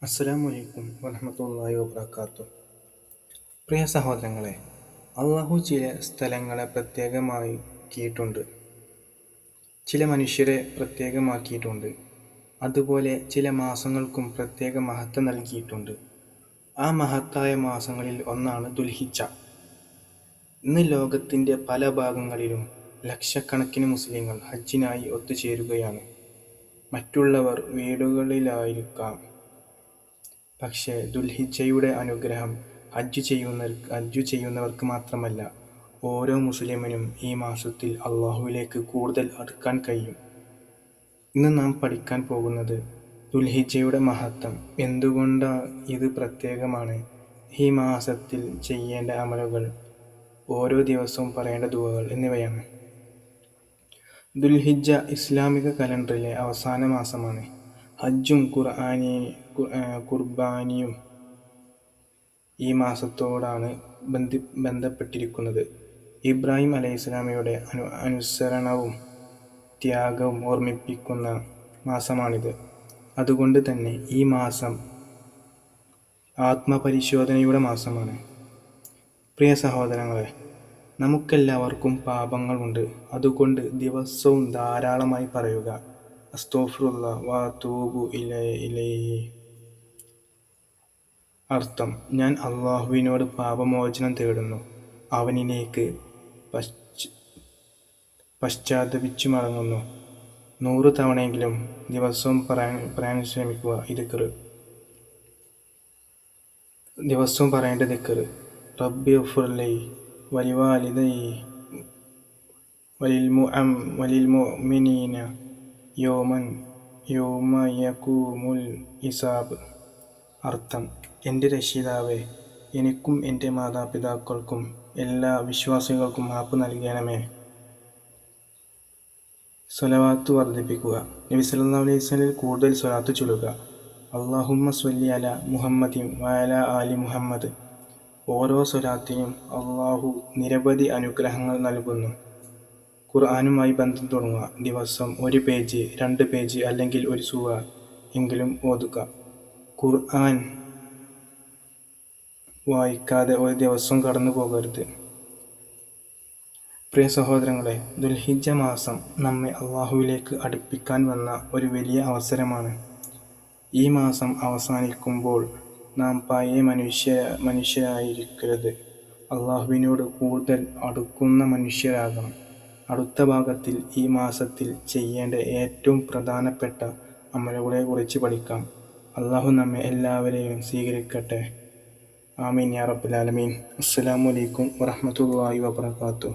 അസ്സലാമു അലൈക്കും വറഹ്മത്തുള്ളാഹി വബറകാതുഹു. പ്രിയ സഹോദരങ്ങളെ, അള്ളാഹു ചില സ്ഥലങ്ങളെ പ്രത്യേകമാക്കിയിട്ടുണ്ട്, ചില മനുഷ്യരെ പ്രത്യേകമാക്കിയിട്ടുണ്ട്. അതുപോലെ ചില മാസങ്ങൾക്കും പ്രത്യേക മഹത്വം നൽകിയിട്ടുണ്ട്. ആ മഹത്തായ മാസങ്ങളിൽ ഒന്നാണ് ദുൽഹിജ്ജ. ഇന്ന് ലോകത്തിൻ്റെ പല ഭാഗങ്ങളിലും ലക്ഷക്കണക്കിന് മുസ്ലിങ്ങൾ ഹജ്ജിനായി ഒത്തുചേരുകയാണ്. മറ്റുള്ളവർ വീടുകളിലായിരിക്കാം. പക്ഷേ ദുൽഹിജ്ജയുടെ അനുഗ്രഹം ഹജ്ജ് ചെയ്യുന്നവർക്ക് മാത്രമല്ല, ഓരോ മുസ്ലിമിനും ഈ മാസത്തിൽ അള്ളാഹുവിലേക്ക് കൂടുതൽ അടുക്കാൻ കഴിയും. ഇന്ന് നാം പഠിക്കാൻ പോകുന്നത് ദുൽഹിജ്ജയുടെ മഹത്വം, എന്തുകൊണ്ട് ഇത് പ്രത്യേകമാണ്, ഈ മാസത്തിൽ ചെയ്യേണ്ട അമലുകൾ, ഓരോ ദിവസവും പറയേണ്ട ദുആകൾ എന്നിവയാണ്. ദുൽഹിജ്ജ ഇസ്ലാമിക കലണ്ടറിലെ അവസാന മാസമാണ്. ഹജ്ജും ഖുർബാനിയും ഈ മാസത്തോടാണ് ബന്ധപ്പെട്ടിരിക്കുന്നത്. ഇബ്രാഹിം അലൈഹിസ്സലാമയുടെ അനുസരണവും ത്യാഗവും ഓർമ്മിപ്പിക്കുന്ന മാസമാണിത്. അതുകൊണ്ട് തന്നെ ഈ മാസം ആത്മപരിശോധനയുടെ മാസമാണ്. പ്രിയ സഹോദരങ്ങളെ, നമുക്കെല്ലാവർക്കും പാപങ്ങളുണ്ട്. അതുകൊണ്ട് ദിവസവും ധാരാളമായി പറയുക അസ്തഗ്ഫിറുല്ലാഹ് വ അതൂബു ഇലൈഹി. അർത്ഥം: ഞാൻ അള്ളാഹുവിനോട് പാപമോചനം തേടുന്നു, അവനിലേക്ക് പശ്ചാത്തപിച്ചു മടങ്ങുന്നു. 100 തവണയെങ്കിലും ദിവസവും പറയാൻ ശ്രമിക്കുക. ദിവസവും പറയേണ്ട ദിക്ർ: റബ്ബി ഗ്ഫിർലി വലിവാലിദയ്യ വലിൽമുഅ്മിനീന യൗമ യഖൂമുൽ ഹിസാബ്. അർത്ഥം: എൻ്റെ രക്ഷിതാവേ, എനിക്കും എൻ്റെ മാതാപിതാക്കൾക്കും എല്ലാ വിശ്വാസികൾക്കും മാപ്പ് നൽകണമേ. സ്വലാത്ത് വർദ്ധിപ്പിക്കുക. നബി സല്ലല്ലാഹു അലൈഹി വസല്ലമയിൽ കൂടുതൽ സ്വലാത്ത് ചൊല്ലുക. അല്ലാഹുമ്മ സ്വല്ലി അലാ മുഹമ്മദിൻ വഅലാ ആലി മുഹമ്മദ്. ഓരോ സ്വലാത്തിനും അല്ലാഹു നിരവധി അനുഗ്രഹങ്ങൾ നൽകുന്നു. ഖുർആനുമായി ബന്ധം തുടങ്ങുക. ദിവസം 1 പേജ്, 2 പേജ് അല്ലെങ്കിൽ ഒരു സൂറ എങ്കിലും ഓതുക. ഖുർആൻ വായിക്കാതെ ഒരു ദിവസവും കടന്നു പോകരുത്. പ്രിയ സഹോദരങ്ങളെ, ദുൽഹിജ്ജ മാസം നമ്മെ അള്ളാഹുവിലേക്ക് അടുപ്പിക്കാൻ വന്ന ഒരു വലിയ അവസരമാണ്. ഈ മാസം അവസാനിക്കുമ്പോൾ നാം പഴയ മനുഷ്യരായിരിക്കരുത്, അള്ളാഹുവിനോട് കൂടുതൽ അടുക്കുന്ന മനുഷ്യരാകണം. അടുത്ത ഭാഗത്തിൽ ഈ മാസത്തിൽ ചെയ്യേണ്ട ഏറ്റവും പ്രധാനപ്പെട്ട അമലുകളെക്കുറിച്ച് പഠിക്കാം. അള്ളാഹു നമ്മെ എല്ലാവരെയും സ്വീകരിക്കട്ടെ. ആമീൻ യാ റബ്ബൽ ആലമീൻ. അസ്സലാമു അലൈക്കും വറഹ്മത്തുള്ളാഹി വബറകാതുഹു.